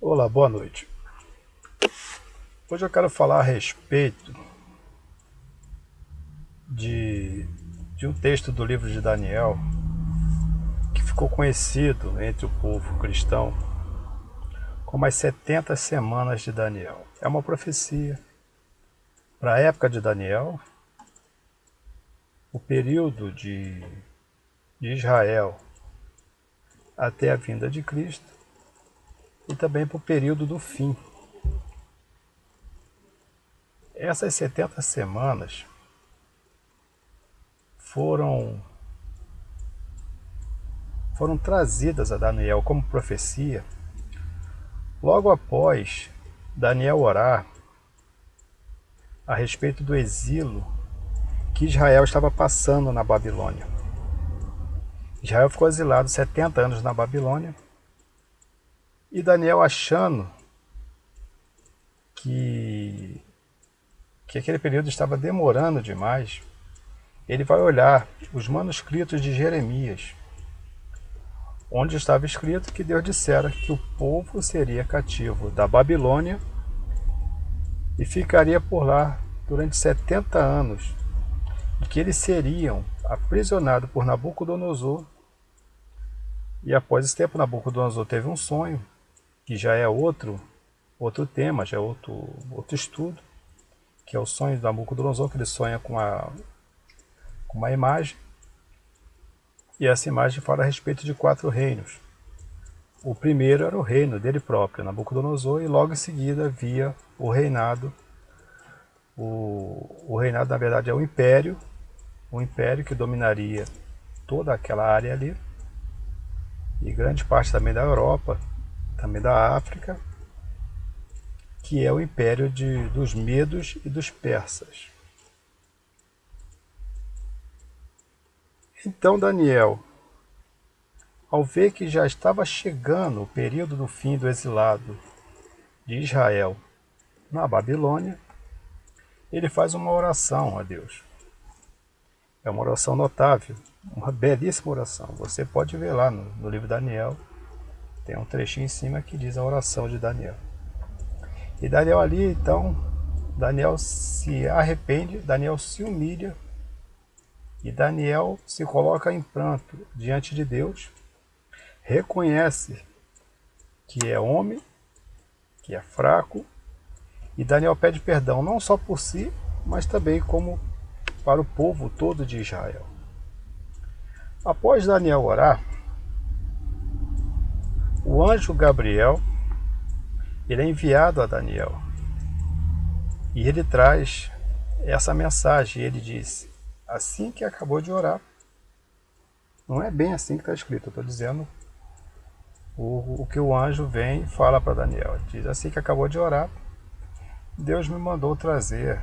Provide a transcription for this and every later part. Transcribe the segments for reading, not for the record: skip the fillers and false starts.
Olá, boa noite. Hoje eu quero falar a respeito de, de um texto do livro de Daniel que ficou conhecido entre o povo cristão como as 70 semanas de Daniel. É uma profecia para a época de Daniel, o período de Israel até a vinda de Cristo e também para o período do fim. Essas 70 semanas foram trazidas a Daniel como profecia logo após Daniel orar a respeito do exílio que Israel estava passando na Babilônia. Israel ficou exilado 70 anos na Babilônia e Daniel, achando que aquele período estava demorando demais, ele vai olhar os manuscritos de Jeremias, onde estava escrito que Deus dissera que o povo seria cativo da Babilônia e ficaria por lá durante 70 anos, e que eles seriam aprisionados por Nabucodonosor. E após esse tempo, Nabucodonosor teve um sonho, que já é outro tema, já é outro estudo, que é o sonho de Nabucodonosor, que ele sonha com uma imagem, e essa imagem fala a respeito de 4 reinos. O primeiro era o reino dele próprio, Nabucodonosor, e logo em seguida via o reinado. O reinado, na verdade, é o império que dominaria toda aquela área ali, e grande parte também da Europa, também da África, que é o império dos Medos e dos Persas. Então Daniel, ao ver que já estava chegando o período do fim do exilado de Israel na Babilônia, ele faz uma oração a Deus. É uma oração notável, uma belíssima oração. Você pode ver lá no livro de Daniel, tem um trechinho em cima que diz a oração de Daniel. E Daniel ali, então, Daniel se arrepende, Daniel se humilha, e Daniel se coloca em pranto diante de Deus, reconhece que é homem, que é fraco, e Daniel pede perdão não só por si, mas também como para o povo todo de Israel. Após Daniel orar, o anjo Gabriel, ele é enviado a Daniel, e ele traz essa mensagem. Ele diz, assim que acabou de orar, não é bem assim que está escrito, eu estou dizendo o que o anjo vem e fala para Daniel. Ele diz, assim que acabou de orar, Deus me mandou trazer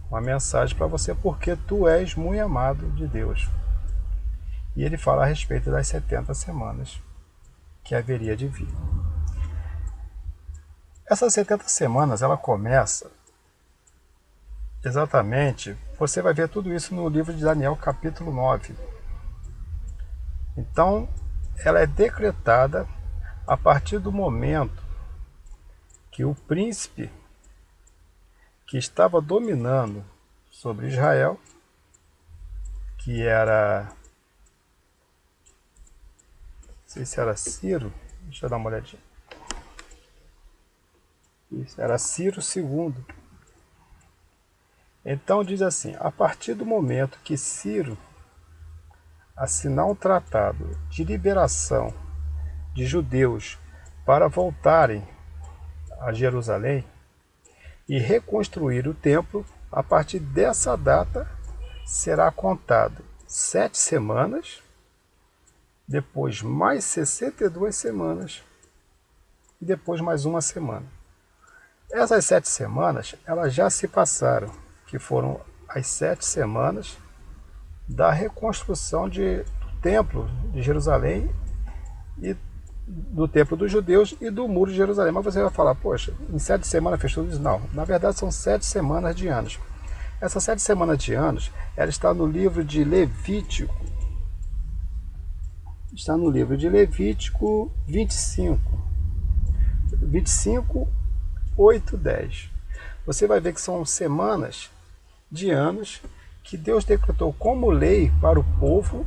uma mensagem para você, porque tu és muito amado de Deus. E ele fala a respeito das 70 semanas que haveria de vir. Essas 70 semanas, ela começa exatamente, você vai ver tudo isso no livro de Daniel, capítulo 9. Então, ela é decretada a partir do momento que o príncipe que estava dominando sobre Israel, que era, não sei se era Ciro, deixa eu dar uma olhadinha. Isso, era Ciro II. Então diz assim, a partir do momento que Ciro assinar um tratado de liberação de judeus para voltarem a Jerusalém e reconstruir o templo, a partir dessa data será contado 7 semanas, depois mais 62 semanas e depois mais uma semana. Essas 7 semanas, elas já se passaram, que foram as 7 semanas da reconstrução do templo de Jerusalém e do templo dos judeus e do muro de Jerusalém. Mas você vai falar, poxa, em 7 semanas fez tudo isso? Não, na verdade são 7 semanas de anos. Essas 7 semanas de anos, ela está no livro de Levítico. Está no livro de Levítico 25. 25, 8, 10. Você vai ver que são semanas de anos que Deus decretou como lei para o povo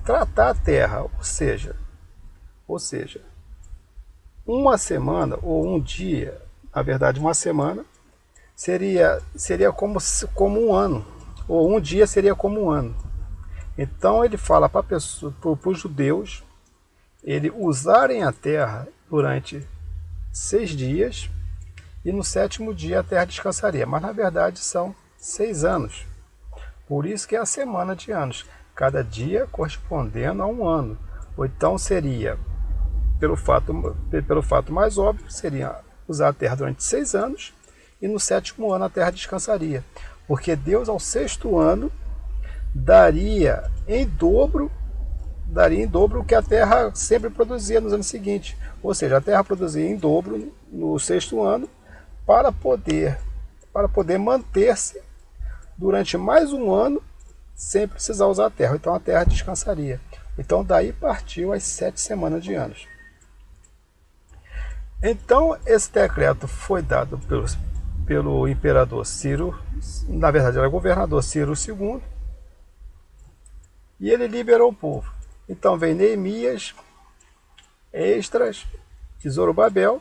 tratar a terra, ou seja, uma semana ou um dia, na verdade uma semana, seria como um ano, ou um dia seria como um ano. Então ele fala para os judeus ele usarem a terra durante 6 dias e no 7º dia a terra descansaria. Mas na verdade são 6 anos. Por isso que é a semana de anos. Cada dia correspondendo a um ano. Ou então seria, pelo fato mais óbvio, seria usar a terra durante 6 anos e no 7º ano a terra descansaria. Porque Deus ao 6º ano daria em dobro o que a terra sempre produzia nos anos seguintes. Ou seja, a terra produzia em dobro no 6º ano para poder manter-se durante mais um ano sem precisar usar a terra. Então a terra descansaria. Então daí partiu as 7 semanas de anos. Então esse decreto foi dado pelo imperador Ciro, na verdade era governador Ciro II, e ele liberou o povo. Então vem Neemias, Esdras e Zorobabel,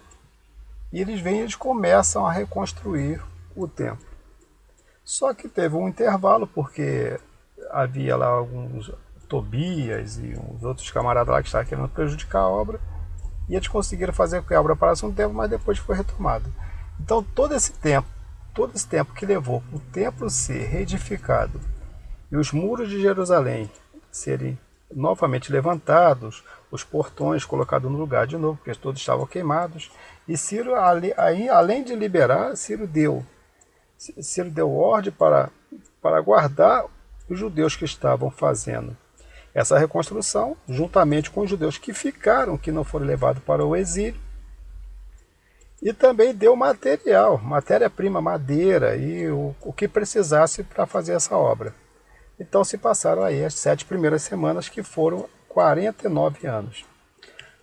e eles começam a reconstruir o templo. Só que teve um intervalo, porque havia lá alguns Tobias e uns outros camaradas lá que estavam querendo prejudicar a obra, e eles conseguiram fazer com que a obra parasse um tempo, mas depois foi retomada. Então todo esse tempo que levou para o templo ser reedificado e os muros de Jerusalém serem novamente levantados, os portões colocados no lugar de novo, porque todos estavam queimados, e Ciro, além de liberar, Ciro deu ordem para guardar os judeus que estavam fazendo essa reconstrução, juntamente com os judeus que ficaram, que não foram levados para o exílio, e também deu matéria-prima, madeira e o que precisasse para fazer essa obra. Então se passaram aí as 7 primeiras semanas, que foram 49 anos.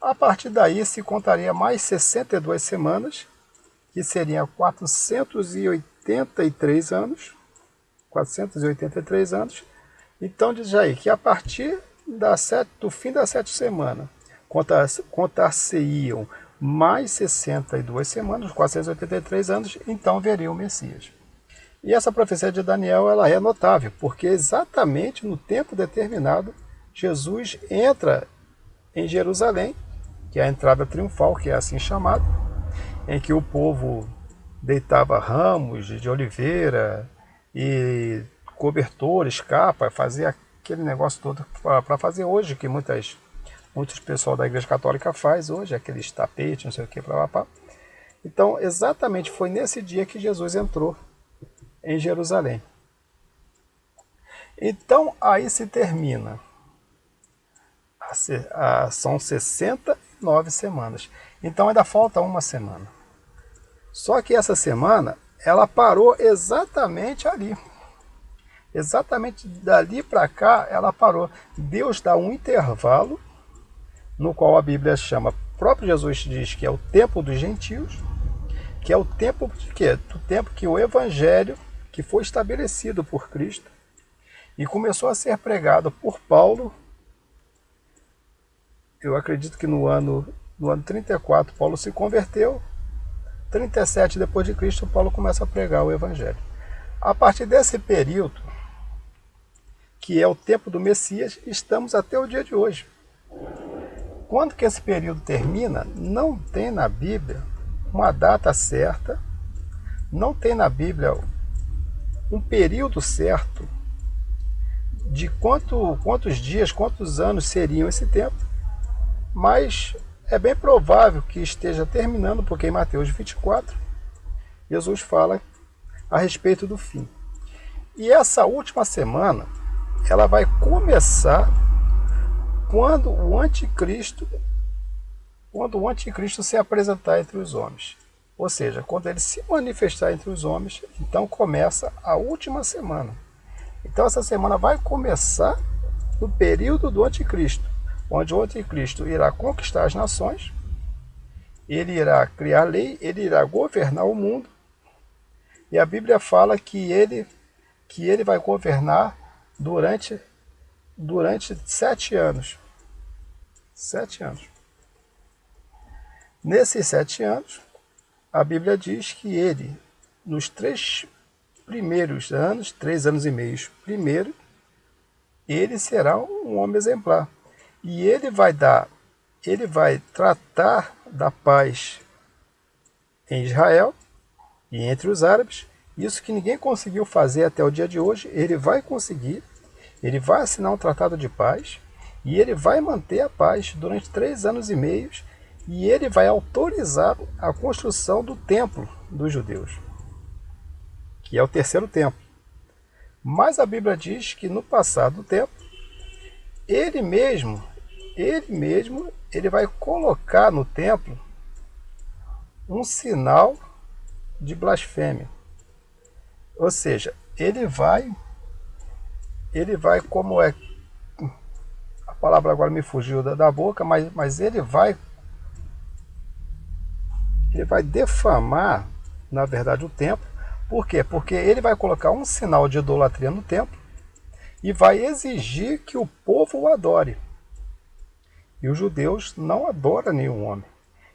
A partir daí se contaria mais 62 semanas, que seriam 483 anos. 483 anos. Então diz aí que a partir do fim das 7 semanas, contar-se-iam mais 62 semanas, 483 anos, então veria o Messias. E essa profecia de Daniel ela é notável, porque exatamente no tempo determinado, Jesus entra em Jerusalém, que é a entrada triunfal, que é assim chamado, em que o povo deitava ramos de oliveira e cobertores, capa, fazia aquele negócio todo para fazer hoje, que muitos pessoal da Igreja Católica faz hoje, aqueles tapetes, não sei o que, blá. Então, exatamente foi nesse dia que Jesus entrou em Jerusalém. Então, aí se termina. São 69 semanas. Então, ainda falta uma semana. Só que essa semana, ela parou exatamente ali. Exatamente dali para cá, ela parou. Deus dá um intervalo, no qual a Bíblia chama, o próprio Jesus diz que é o tempo dos gentios, que é o tempo de quê? Do tempo que o Evangelho, que foi estabelecido por Cristo e começou a ser pregado por Paulo. Eu acredito que no ano 34 Paulo se converteu. 37 depois de Cristo Paulo começa a pregar o Evangelho. A partir desse período, que é o tempo do Messias, estamos até o dia de hoje. Quando que esse período termina, não tem na Bíblia uma data certa, não tem na Bíblia um período certo de quantos dias, quantos anos seriam esse tempo, mas é bem provável que esteja terminando, porque em Mateus 24, Jesus fala a respeito do fim. E essa última semana, ela vai começar quando o anticristo se apresentar entre os homens. Ou seja, quando ele se manifestar entre os homens, então começa a última semana. Então essa semana vai começar no período do anticristo, onde o anticristo irá conquistar as nações ele irá criar lei, ele irá governar o mundo, e a Bíblia fala que ele vai governar durante 7 anos. 7 anos. Nesses 7 anos, a Bíblia diz que ele, nos 3 primeiros anos, 3 anos e meio primeiro, ele será um homem exemplar. E ele vai tratar da paz em Israel e entre os árabes. Isso que ninguém conseguiu fazer até o dia de hoje, ele vai conseguir. Ele vai assinar um tratado de paz e ele vai manter a paz durante 3 anos e meio, e ele vai autorizar a construção do templo dos judeus, que é o terceiro templo. Mas a Bíblia diz que no passar do tempo, ele mesmo, ele vai colocar no templo um sinal de blasfêmia. Ou seja, ele vai, como é, a palavra agora me fugiu da boca, mas ele vai defamar, na verdade, o templo. Por quê? Porque ele vai colocar um sinal de idolatria no templo e vai exigir que o povo o adore. E os judeus não adoram nenhum homem.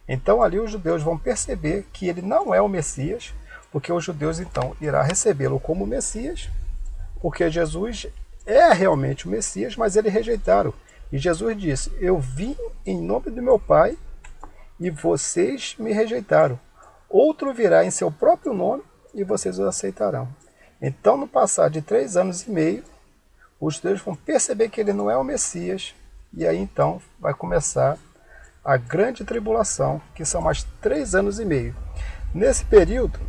Então ali os judeus vão perceber que ele não é o Messias, porque os judeus então irão recebê-lo como Messias, porque Jesus é realmente o Messias, mas eles rejeitaram. E Jesus disse: eu vim em nome do meu Pai e vocês me rejeitaram. Outro virá em seu próprio nome e vocês o aceitarão. Então, no passar de 3 anos e meio, os judeus vão perceber que ele não é o Messias, e aí então vai começar a grande tribulação, que são mais 3 anos e meio. Nesse período,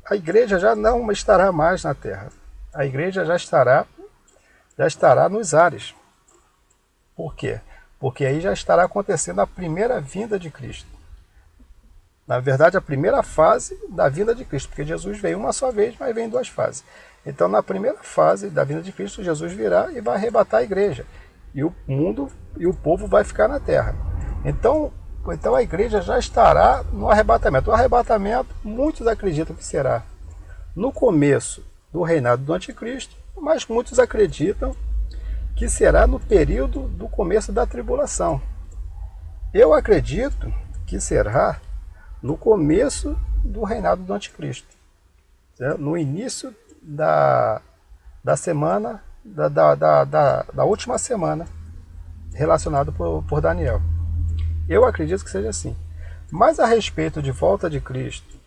a igreja já não estará mais na terra. A igreja já estará nos ares. Por quê? Porque aí já estará acontecendo a primeira vinda de Cristo. Na verdade, a primeira fase da vinda de Cristo, porque Jesus veio uma só vez, mas vem em 2 fases. Então, na primeira fase da vinda de Cristo, Jesus virá e vai arrebatar a igreja. E o mundo e o povo vai ficar na terra. Então a igreja já estará no arrebatamento. O arrebatamento, muitos acreditam que será no começo do reinado do anticristo, mas muitos acreditam que será no período do começo da tribulação. Eu acredito que será no começo do reinado do anticristo, no início da semana, da última semana, relacionado por Daniel. Eu acredito que seja assim. Mas a respeito de volta de Cristo,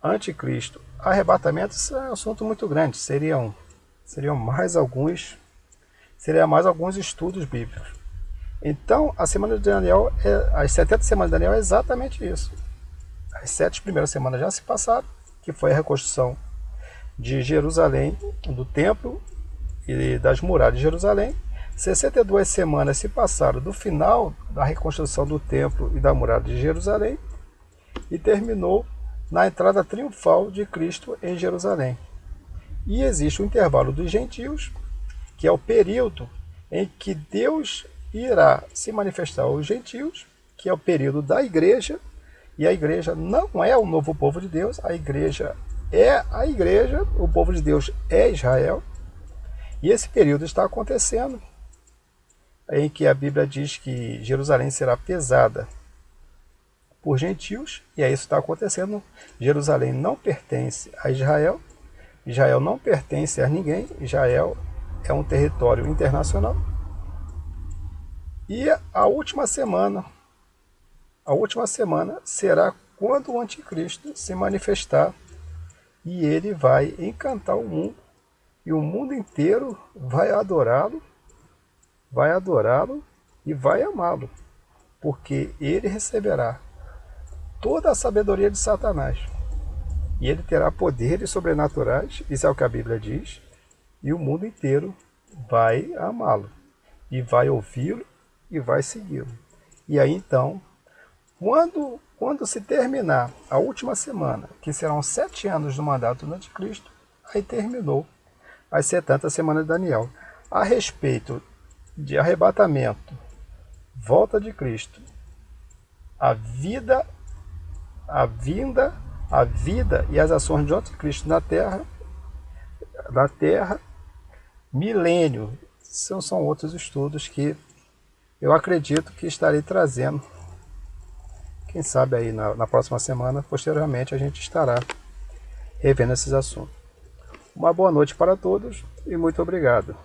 anticristo, arrebatamento, isso é um assunto muito grande. Seriam mais alguns estudos bíblicos. Então, a semana de Daniel, as 70 semanas de Daniel é exatamente isso. As 7 primeiras semanas já se passaram, que foi a reconstrução de Jerusalém, do templo e das muralhas de Jerusalém. 62 semanas se passaram do final da reconstrução do templo e da muralha de Jerusalém e terminou na entrada triunfal de Cristo em Jerusalém. E existe o intervalo dos gentios, que é o período em que Deus irá se manifestar aos gentios, que é o período da igreja, e a igreja não é o novo povo de Deus, a igreja é a igreja, o povo de Deus é Israel, e esse período está acontecendo, em que a Bíblia diz que Jerusalém será pesada por gentios, e aí isso está acontecendo. Jerusalém não pertence a Israel, Israel não pertence a ninguém, Israel é um território internacional. E a última semana será quando o anticristo se manifestar e ele vai encantar o mundo e o mundo inteiro vai adorá-lo e vai amá-lo, porque ele receberá toda a sabedoria de Satanás e ele terá poderes sobrenaturais, isso é o que a Bíblia diz, e o mundo inteiro vai amá-lo e vai ouvi-lo e vai segui-lo. E aí então, quando se terminar a última semana, que serão 7 anos do mandato do anticristo, aí terminou as 70 semanas de Daniel. A respeito de arrebatamento, volta de Cristo, a vida a vida e as ações de anticristo na Terra, milênio. São outros estudos que eu acredito que estarei trazendo. Quem sabe aí na próxima semana, posteriormente, a gente estará revendo esses assuntos. Uma boa noite para todos e muito obrigado.